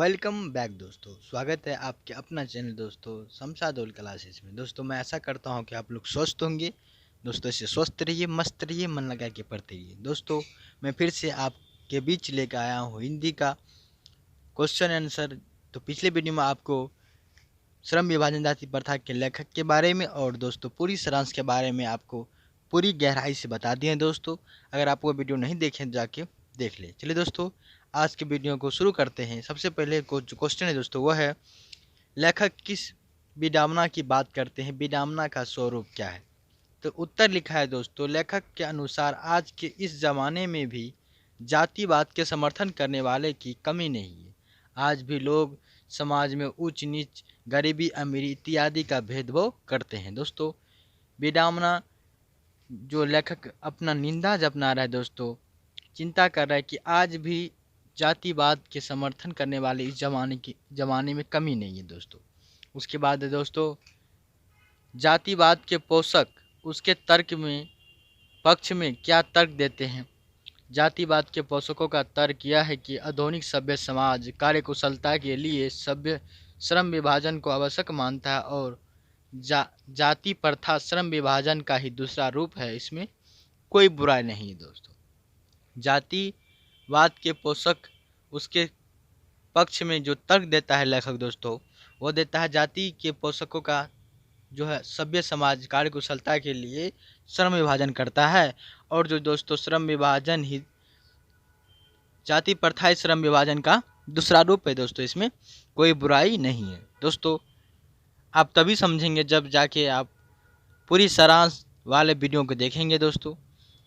Welcome back दोस्तों। स्वागत है आपके अपना चैनल दोस्तों शमशादुल क्लासेस में। दोस्तों मैं ऐसा करता हूं कि आप लोग स्वस्थ होंगे। दोस्तों इससे स्वस्थ रहिए, मस्त रहिए, मन लगा के पढ़ते रहिए। दोस्तों मैं फिर से आपके बीच लेकर आया हूं हिंदी का क्वेश्चन आंसर। तो पिछले वीडियो में आपको श्रम विभाजन जाति प्रथा के लेखक के बारे में और दोस्तों पूरी सारांश के बारे में आपको पूरी गहराई से बता दिए दोस्तों। अगर आप वो वीडियो नहीं देखें तो जाके देख ले। चलिए दोस्तों आज के वीडियो को शुरू करते हैं। सबसे पहले जो क्वेश्चन है दोस्तों वह है, लेखक किस विडंबना की बात करते हैं, विडंबना का स्वरूप क्या है। तो उत्तर लिखा है दोस्तों, लेखक के अनुसार आज के इस ज़माने में भी जातिवाद के समर्थन करने वाले की कमी नहीं है। आज भी लोग समाज में ऊंच नीच, गरीबी अमीरी इत्यादि का भेदभाव करते हैं। दोस्तों विडंबना जो लेखक अपना निंदा जपना रहा है दोस्तों, चिंता कर रहा है कि आज भी जातिवाद के समर्थन करने वाले इस ज़माने में कमी नहीं है दोस्तों। उसके बाद है दोस्तों, जातिवाद के पोषक उसके तर्क में पक्ष में क्या तर्क देते हैं। जातिवाद के पोषकों का तर्क यह है कि आधुनिक सभ्य समाज कार्यकुशलता के लिए सभ्य श्रम विभाजन को आवश्यक मानता है और जाति प्रथा श्रम विभाजन का ही दूसरा रूप है। इसमें कोई बुराई नहीं है दोस्तों। जातिवाद के पोषक उसके पक्ष में जो तर्क देता है लेखक दोस्तों, वो देता है जाति के पोषकों का जो है सभ्य समाज कार्यकुशलता के लिए श्रम विभाजन करता है और जो दोस्तों श्रम विभाजन ही जाति प्रथा श्रम विभाजन का दूसरा रूप है दोस्तों। इसमें कोई बुराई नहीं है दोस्तों। आप तभी समझेंगे जब जाके आप पूरी सारांश वाले वीडियो को देखेंगे दोस्तों।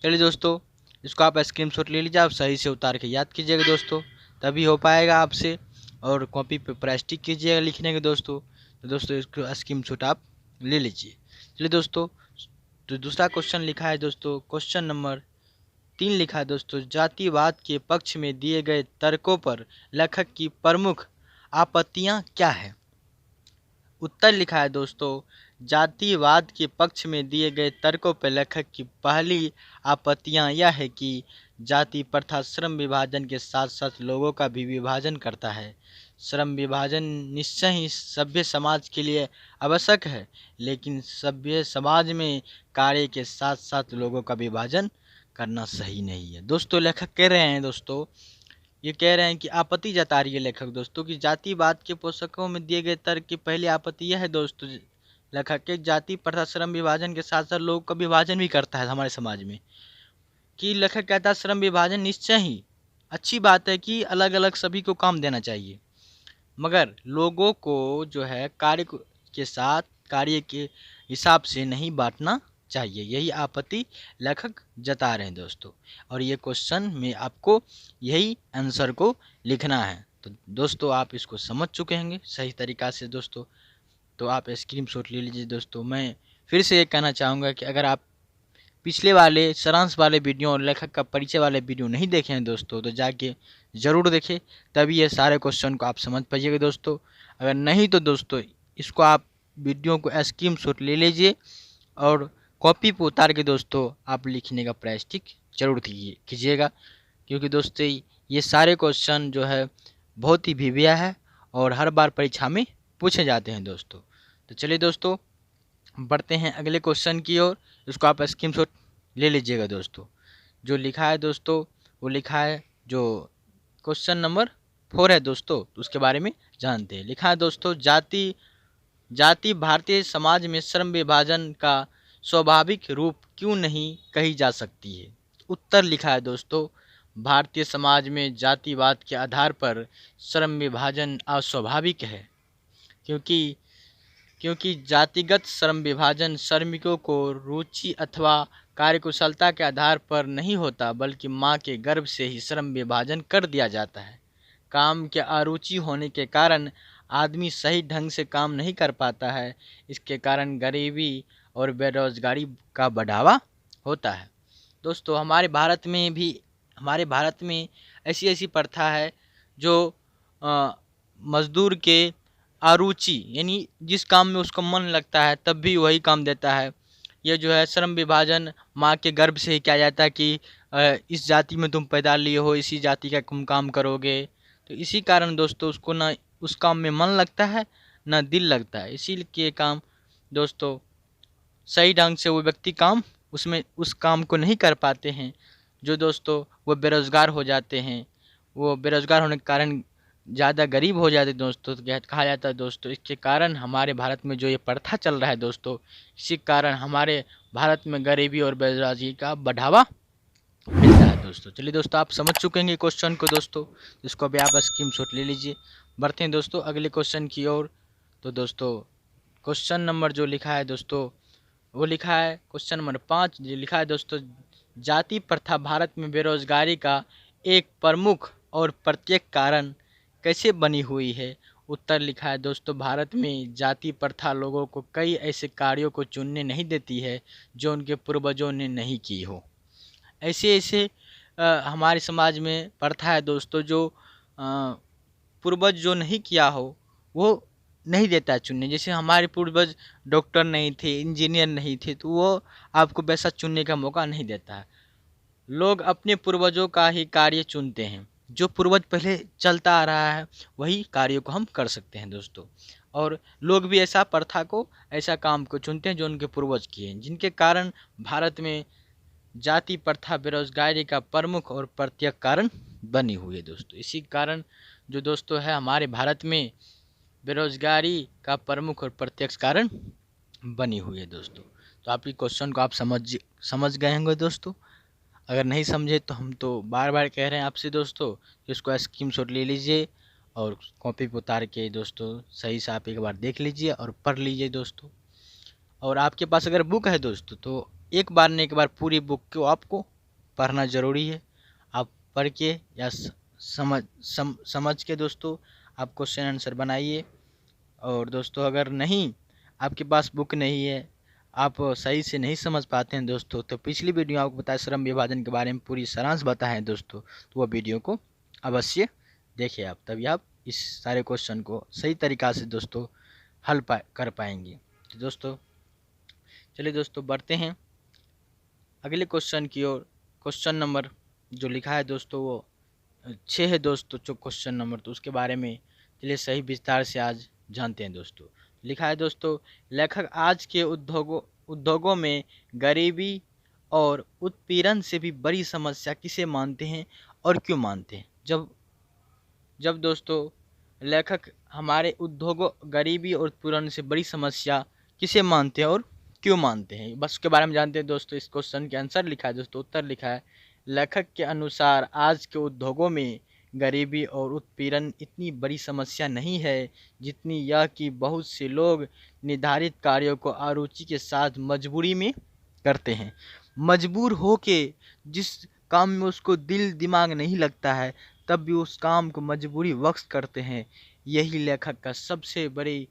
चलिए दोस्तों इसको आप स्क्रीनशॉट ले लीजिए, आप सही से उतार के याद कीजिएगा दोस्तों, तभी हो पाएगा आपसे। और कॉपी पे प्रैक्टिस कीजिएगा लिखने के दोस्तों। तो दोस्तों इसको स्क्रीनशॉट आप ले लीजिए। चलिए दोस्तों, तो दूसरा क्वेश्चन लिखा है दोस्तों, क्वेश्चन नंबर 3 लिखा है दोस्तों, जातिवाद के पक्ष में दिए गए तर्कों पर लेखक की प्रमुख आपत्तियां क्या है। उत्तर लिखा है दोस्तों, जातिवाद के पक्ष में दिए गए तर्कों पर लेखक की पहली आपत्तियां यह है कि जाति प्रथा श्रम विभाजन के साथ साथ लोगों का भी विभाजन करता है। श्रम विभाजन निश्चय ही सभ्य समाज के लिए आवश्यक है, लेकिन सभ्य समाज में कार्य के साथ साथ लोगों का विभाजन करना सही नहीं है। दोस्तों लेखक कह रहे हैं दोस्तों, ये कह रहे हैं कि आपत्ति जता रही है लेखक दोस्तों कि जातिवाद के पोषकों में दिए गए तर्क की पहली आपत्ति यह है दोस्तों, लेखक के जाति प्रथा श्रम विभाजन के साथ साथ लोगों का विभाजन भी करता है हमारे समाज में। कि लेखक कहता है श्रम विभाजन निश्चय ही अच्छी बात है कि अलग अलग सभी को काम देना चाहिए, मगर लोगों को जो है कार्य के साथ कार्य के हिसाब से नहीं बांटना चाहिए। यही आपत्ति लेखक जता रहे हैं दोस्तों। और ये क्वेश्चन में आपको यही आंसर को लिखना है। तो दोस्तों आप इसको समझ चुके होंगे सही तरीक़ा से दोस्तों, तो आप स्क्रीनशॉट ले लीजिए दोस्तों। मैं फिर से ये कहना चाहूँगा कि अगर आप पिछले वाले सारांश वाले वीडियो और लेखक का परिचय वाले वीडियो नहीं देखे हैं दोस्तों, तो जाके ज़रूर देखें, तभी ये सारे क्वेश्चन को आप समझ पाइएगा दोस्तों। अगर नहीं तो दोस्तों इसको आप वीडियो को स्क्रीनशॉट ले लीजिए और कॉपी पर उतार के दोस्तों आप लिखने का प्रैक्टिस जरूर कीजिएगा, क्योंकि दोस्तों ये सारे क्वेश्चन जो है बहुत ही भिविया है और हर बार परीक्षा में पूछे जाते हैं दोस्तों। तो चलिए दोस्तों बढ़ते हैं अगले क्वेश्चन की ओर। इसको आप स्क्रीनशॉट ले लीजिएगा दोस्तों। जो लिखा है दोस्तों वो लिखा है, जो क्वेश्चन नंबर 4 है दोस्तों, तो उसके बारे में जानते हैं। लिखा है दोस्तों, जाति भारतीय समाज में श्रम विभाजन का स्वाभाविक रूप क्यों नहीं कही जा सकती है। उत्तर लिखा है दोस्तों, भारतीय समाज में जातिवाद के आधार पर श्रम विभाजन अस्वाभाविक है, क्योंकि जातिगत श्रम विभाजन श्रमिकों को रुचि अथवा कार्यकुशलता के आधार पर नहीं होता, बल्कि मां के गर्भ से ही श्रम विभाजन कर दिया जाता है। काम के अरुचि होने के कारण आदमी सही ढंग से काम नहीं कर पाता है। इसके कारण गरीबी और बेरोजगारी का बढ़ावा होता है। दोस्तों हमारे भारत में ऐसी प्रथा है जो मजदूर के अरुचि यानी जिस काम में उसका मन लगता है तब भी वही काम देता है। ये जो है श्रम विभाजन माँ के गर्भ से ही किया जाता है कि इस जाति में तुम पैदा लिए हो, इसी जाति का तुम काम करोगे। तो तो इसी कारण दोस्तों उसको ना उस काम में मन लगता है ना दिल लगता है, इसीलिए काम दोस्तों सही ढंग से वो व्यक्ति काम उसमें उस काम को नहीं कर पाते हैं, जो दोस्तों वो बेरोज़गार हो जाते हैं। वो बेरोज़गार होने के कारण ज़्यादा गरीब हो जाते हैं दोस्तों, तो कहा जाता है दोस्तों इसके कारण हमारे भारत में जो ये प्रथा चल रहा है दोस्तों, इसी कारण हमारे भारत में गरीबी और बेरोज़गारी का बढ़ावा मिलता है दोस्तों। चलिए दोस्तों आप समझ चुके हैं क्वेश्चन को दोस्तों, इसको अभी आप स्क्रीनशॉट ले लीजिए। बढ़ते हैं दोस्तों अगले क्वेश्चन की ओर। तो दोस्तों क्वेश्चन नंबर जो लिखा है दोस्तों वो लिखा है क्वेश्चन नंबर 5 जो लिखा है दोस्तों, जाति प्रथा भारत में बेरोजगारी का एक प्रमुख और प्रत्येक कारण कैसे बनी हुई है। उत्तर लिखा है दोस्तों, भारत में जाति प्रथा लोगों को कई ऐसे कार्यों को चुनने नहीं देती है जो उनके पूर्वजों ने नहीं की हो। ऐसे ऐसे हमारे समाज में प्रथा है दोस्तों जो पूर्वज जो नहीं किया हो वो नहीं देता है चुनने। जैसे हमारे पूर्वज डॉक्टर नहीं थे, इंजीनियर नहीं थे, तो वो आपको वैसा चुनने का मौका नहीं देता है। लोग अपने पूर्वजों का ही कार्य चुनते हैं, जो पूर्वज पहले चलता आ रहा है वही कार्यों को हम कर सकते हैं दोस्तों। और लोग भी ऐसा प्रथा को ऐसा काम को चुनते हैं जो उनके पूर्वज किए हैं, जिनके कारण भारत में जाति प्रथा बेरोजगारी का प्रमुख और प्रत्येक कारण बनी हुई है दोस्तों। इसी कारण जो दोस्तों है हमारे भारत में बेरोजगारी का प्रमुख और प्रत्यक्ष कारण बनी हुई है दोस्तों। तो आप ये क्वेश्चन को आप समझ गए होंगे दोस्तों। अगर नहीं समझे तो हम तो बार बार कह रहे हैं आपसे दोस्तों, इसको स्क्रीनशॉट ले लीजिए और कॉपी पर उतार के दोस्तों सही से आप एक बार देख लीजिए और पढ़ लीजिए दोस्तों। और आपके पास अगर बुक है दोस्तों तो एक बार नहीं एक बार पूरी बुक को आपको पढ़ना ज़रूरी है। आप पढ़ के या समझ के दोस्तों आप क्वेश्चन आंसर बनाइए। और दोस्तों अगर नहीं आपके पास बुक नहीं है, आप सही से नहीं समझ पाते हैं दोस्तों, तो पिछली वीडियो आपको बताया श्रम विभाजन के बारे में पूरी सारांश बताए हैं दोस्तों, तो वह वीडियो को अवश्य देखिए आप, तभी आप इस सारे क्वेश्चन को सही तरीक़ा से दोस्तों हल कर पाएंगे। तो दोस्तों चलिए दोस्तों बढ़ते हैं अगले क्वेश्चन की ओर। क्वेश्चन नंबर जो लिखा है दोस्तों वो 6 है दोस्तों, जो क्वेश्चन नंबर, तो उसके बारे में चलिए सही विस्तार से आज जानते हैं दोस्तों। लिखा है दोस्तों, लेखक आज के उद्योगों में गरीबी और उत्पीड़न से भी बड़ी समस्या किसे मानते हैं और क्यों मानते हैं। जब दोस्तों लेखक हमारे उद्योगों गरीबी और उत्पीड़न से बड़ी समस्या किसे मानते हैं और क्यों मानते हैं, बस उसके बारे में जानते हैं दोस्तों। इस क्वेश्चन के आंसर लिखा है दोस्तों, उत्तर लिखा है, लेखक के अनुसार आज के उद्योगों में गरीबी और उत्पीड़न इतनी बड़ी समस्या नहीं है जितनी यह कि बहुत से लोग निर्धारित कार्यों को अरुचि के साथ मजबूरी में करते हैं। मजबूर हो के जिस काम में उसको दिल दिमाग नहीं लगता है तब भी उस काम को मजबूरी वश करते हैं। यही लेखक का सबसे बड़ी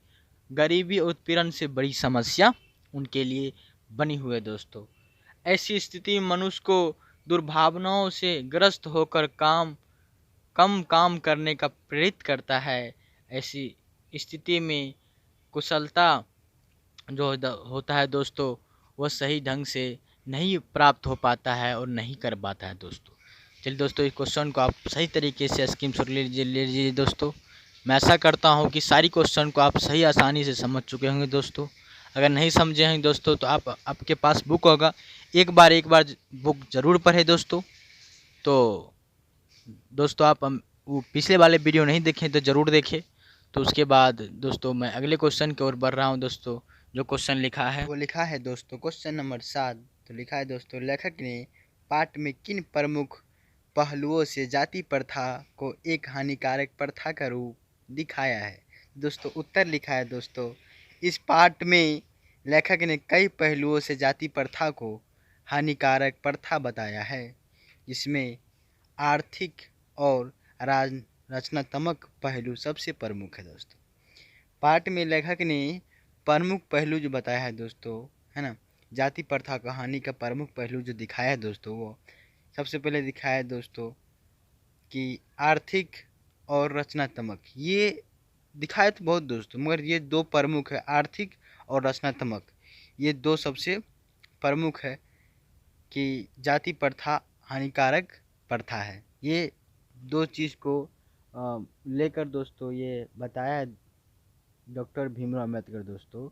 गरीबी और उत्पीड़न से बड़ी समस्या उनके लिए बनी हुई है दोस्तों। ऐसी स्थिति में मनुष्य को दुर्भावनाओं से ग्रस्त होकर कम काम करने का प्रेरित करता है। ऐसी स्थिति में कुशलता जो होता है दोस्तों वह सही ढंग से नहीं प्राप्त हो पाता है और नहीं कर पाता है दोस्तों। चलिए दोस्तों इस क्वेश्चन को आप सही तरीके से स्क्रीनशॉट ले लीजिए दोस्तों। मैं ऐसा करता हूं कि सारी क्वेश्चन को आप सही आसानी से समझ चुके होंगे दोस्तों। अगर नहीं समझे हैं दोस्तों तो आपके पास बुक होगा, एक बार बुक ज़रूर पढ़े दोस्तों। तो दोस्तों आप वो पिछले वाले वीडियो नहीं देखें तो ज़रूर देखें। तो उसके बाद दोस्तों मैं अगले क्वेश्चन की ओर बढ़ रहा हूं दोस्तों। जो क्वेश्चन लिखा है वो लिखा है दोस्तों क्वेश्चन नंबर 7। तो लिखा है दोस्तों, लेखक ने पाठ में किन प्रमुख पहलुओं से जाति प्रथा को एक हानिकारक प्रथा का रूप दिखाया है। दोस्तों उत्तर लिखा है दोस्तों, इस पाठ में लेखक ने कई पहलुओं से जाति प्रथा को हानिकारक प्रथा बताया है, जिसमें आर्थिक और रचनात्मक पहलू सबसे प्रमुख है दोस्तों। पाठ में लेखक ने प्रमुख पहलू जो बताया है दोस्तों, है ना, जाति प्रथा का हानि का प्रमुख पहलू जो दिखाया है दोस्तों, वो सबसे पहले दिखाया है दोस्तों कि आर्थिक और रचनात्मक, ये दिखाया तो बहुत दोस्तों, मगर ये दो प्रमुख है, आर्थिक और रचनात्मक, ये दो सबसे प्रमुख है कि जाति प्रथा हानिकारक प्रथा है। ये दो चीज़ को लेकर दोस्तों ये बताया है डॉक्टर भीमराव अम्बेडकर दोस्तों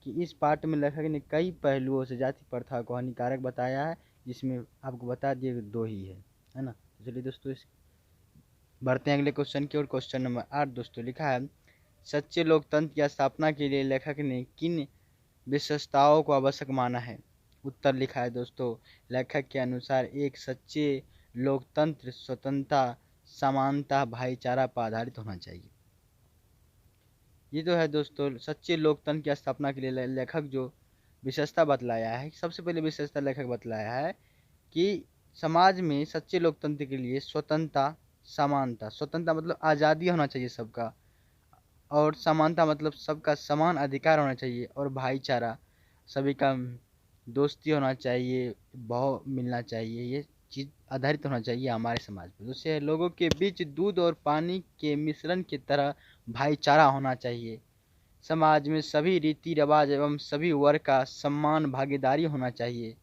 कि इस पाठ में लेखक ने कई पहलुओं से जाति प्रथा को हानिकारक बताया है, जिसमें आपको बता दिए दो ही है ना। तो चलिए दोस्तों इस बढ़ते हैं अगले क्वेश्चन की ओर। क्वेश्चन नंबर 8 दोस्तों लिखा है, सच्चे लोकतंत्र की स्थापना के लिए लेखक ने किन विशेषताओं को आवश्यक माना है। उत्तर लिखा है दोस्तों, लेखक के अनुसार एक सच्चे लोकतंत्र स्वतंत्रता, समानता, भाईचारा पर आधारित होना चाहिए। ये तो है दोस्तों सच्चे लोकतंत्र की स्थापना के लिए लेखक जो विशेषता बतलाया है, सबसे पहले विशेषता लेखक बतलाया है कि समाज में सच्चे लोकतंत्र के लिए स्वतंत्रता, समानता, स्वतंत्रता मतलब आज़ादी होना चाहिए सबका, और समानता मतलब सबका समान अधिकार होना चाहिए, और भाईचारा सभी का दोस्ती होना चाहिए, भाव मिलना चाहिए, ये चीज़ आधारित होना चाहिए हमारे समाज में। दूसरे लोगों के बीच दूध और पानी के मिश्रण की तरह भाईचारा होना चाहिए। समाज में सभी रीति रिवाज एवं सभी वर्ग का सम्मान भागीदारी होना चाहिए।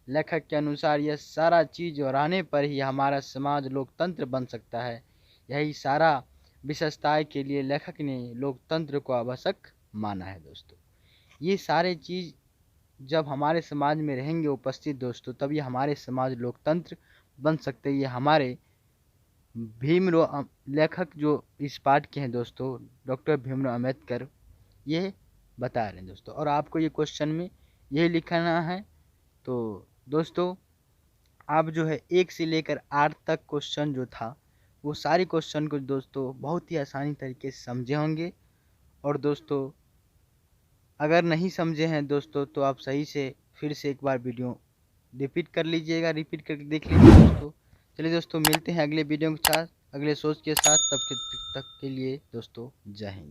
लेखक के अनुसार यह सारा चीज़ रहने पर ही हमारा समाज लोकतंत्र बन सकता है। यही सारा विशेषताएं के लिए लेखक ने लोकतंत्र को आवश्यक माना है दोस्तों। ये सारे चीज़ जब हमारे समाज में रहेंगे उपस्थित दोस्तों, तभी हमारे समाज लोकतंत्र बन सकते हैं। ये हमारे भीमराव लेखक जो इस पाठ के हैं दोस्तों, डॉक्टर भीमराव अम्बेडकर, ये बता रहे हैं दोस्तों। और आपको ये क्वेश्चन में यही लिखना है। तो दोस्तों आप जो है 1 से लेकर 8 तक क्वेश्चन जो था वो सारे क्वेश्चन को दोस्तों बहुत ही आसानी तरीके से समझे होंगे। और दोस्तों अगर नहीं समझे हैं दोस्तों तो आप सही से फिर से एक बार वीडियो रिपीट कर लीजिएगा, रिपीट करके देख लीजिए दोस्तों। चलिए दोस्तों मिलते हैं अगले वीडियो के साथ, अगले सोच के साथ। तब तक के लिए दोस्तों जय हिंद।